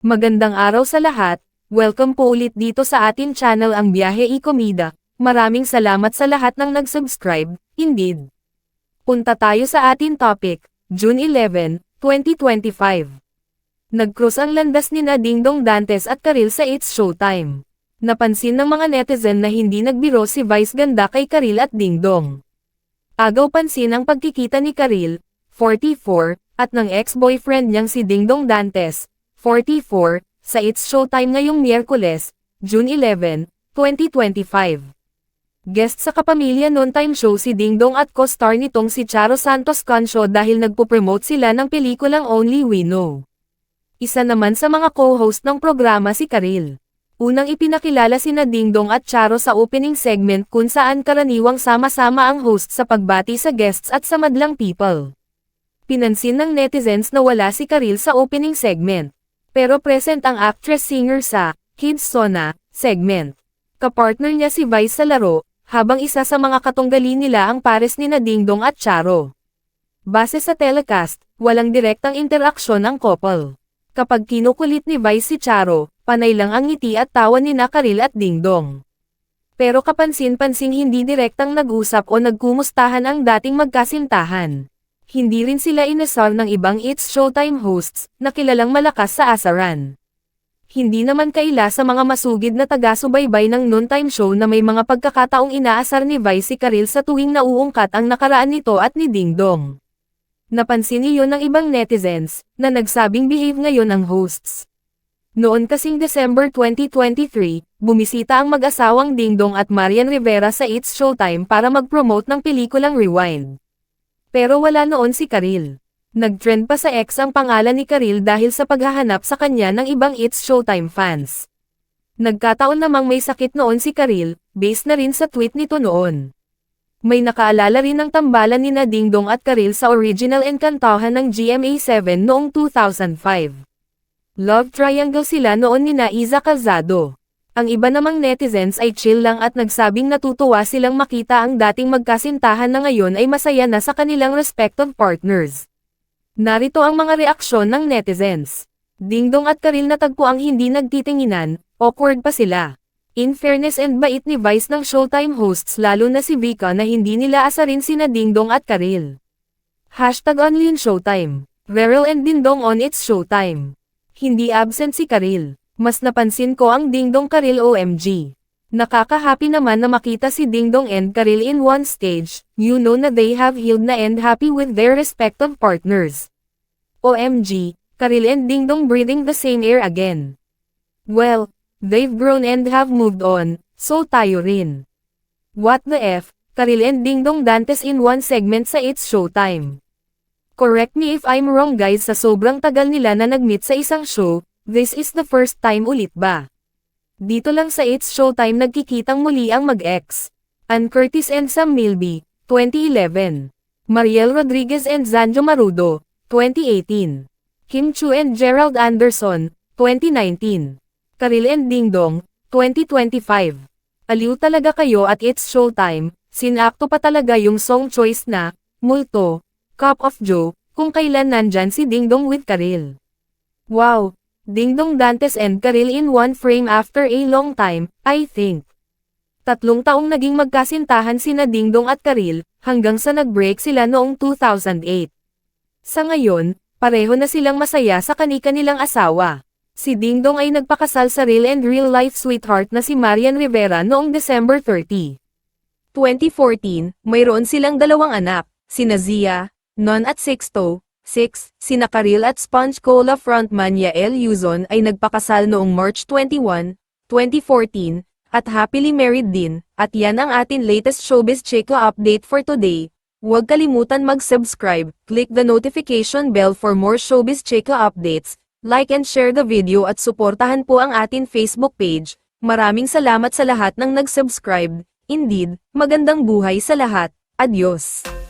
Magandang araw sa lahat, welcome po ulit dito sa atin channel ang Biyahe y Komida. Maraming salamat sa lahat ng nag-subscribe, indeed. Punta tayo sa atin topic, June 11, 2025. Nag-cross ang landas ni Dingdong Dantes at Karil sa It's Showtime. Napansin ng mga netizen na hindi nagbiro si Vice ganda kay Karil at Dingdong. Agaw pansin ang pagkikita ni Karil, 44, at ng ex-boyfriend niyang si Dingdong Dantes, 44, sa It's Showtime ngayong Miyerkules, June 11, 2025. Guest sa Kapamilya Noontime Show si Dingdong at co-star nitong si Charo Santos Concho dahil nagpo-promote sila ng pelikulang Only We Know. Isa naman sa mga co-host ng programa si Karil. Unang ipinakilala sina Dingdong at Charo sa opening segment kung saan karaniwang sama-sama ang host sa pagbati sa guests at sa madlang people. Pinansin ng netizens na wala si Karil sa opening segment. Pero present ang actress-singer sa Kids Sona segment. Kapartner niya si Vice sa laro, habang isa sa mga katunggali nila ang pares ni Dingdong at Charo. Base sa telecast, walang direktang interaksyon ang couple. Kapag kinukulit ni Vice si Charo, panay lang ang ngiti at tawa ni Karil at Dingdong. Pero kapansin-pansing hindi direktang nag-usap o nagkumustahan ang dating magkasintahan. Hindi rin sila inasar ng ibang It's Showtime hosts, na kilalang malakas sa asaran. Hindi naman kaila sa mga masugid na taga-subaybay ng noontime show na may mga pagkakataong inaasar ni Vice si Karil sa tuwing nauungkat ang nakaraan nito at ni Dingdong. Napansin iyon ng ibang netizens, na nagsabing behave ngayon ang hosts. Noon kasing December 2023, bumisita ang mag-asawang Dingdong at Marian Rivera sa It's Showtime para mag-promote ng pelikulang Rewind. Pero wala noon si Karil. Nag-trend pa sa X ang pangalan ni Karil dahil sa paghahanap sa kanya ng ibang It's Showtime fans. Nagkataon namang may sakit noon si Karil, based na rin sa tweet nito noon. May nakaalala rin ng tambalan ni Dingdong at Karil sa original Encantahan ng GMA7 noong 2005. Love triangle sila noon ni Iza Calzado. Ang iba namang netizens ay chill lang at nagsabing natutuwa silang makita ang dating magkasintahan na ngayon ay masaya na sa kanilang respective partners. Narito ang mga reaksyon ng netizens. Dingdong at Karil natagpo ang hindi nagtitinginan, awkward pa sila. In fairness and bait ni Vice ng Showtime hosts lalo na si Vika na hindi nila asarin sina Dingdong at Karil. #Only in Showtime. Reryl and Dingdong on It's Showtime. Hindi absent si Karil. Mas napansin ko ang Dingdong Karil OMG. Nakaka-happy naman na makita si Dingdong and Karil in one stage, you know na they have healed na and happy with their respective partners. OMG, Karil and Dingdong breathing the same air again. Well, they've grown and have moved on, so tayo rin. What the F, Karil and Dingdong Dantes in one segment sa It's Showtime. Correct me if I'm wrong guys, sa sobrang tagal nila na nag-meet sa isang show, this is the first time ulit ba? Dito lang sa It's Showtime nagkikitang muli ang mag-ex. Ann Curtis and Sam Milby, 2011. Mariel Rodriguez and Zanjo Marudo, 2018. Kim Chu and Gerald Anderson, 2019. Karil and Dingdong, 2025. Aliw talaga kayo at It's Showtime, sinakto pa talaga yung song choice na, Multo, Cup of Joe, kung kailan nandyan si Dingdong with Karil. Wow! Dingdong Dantes and Karil in one frame after a long time, I think. 3 taong naging magkasintahan sina Dingdong at Karil, hanggang sa nag-break sila noong 2008. Sa ngayon, pareho na silang masaya sa kani-kanilang asawa. Si Dingdong ay nagpakasal sa real and real-life sweetheart na si Marian Rivera noong December 30. 2014, mayroon silang 2 anak, sina Zia, Non at Sixto. Sina Karil at Sponge Cola frontman Yael Yuzon ay nagpakasal noong March 21, 2014, at happily married din, at yan ang atin latest showbiz chika update for today. Huwag kalimutan mag-subscribe, click the notification bell for more showbiz chika updates, like and share the video at suportahan po ang atin Facebook page. Maraming salamat sa lahat ng nag-subscribe. Indeed, magandang buhay sa lahat. Adios!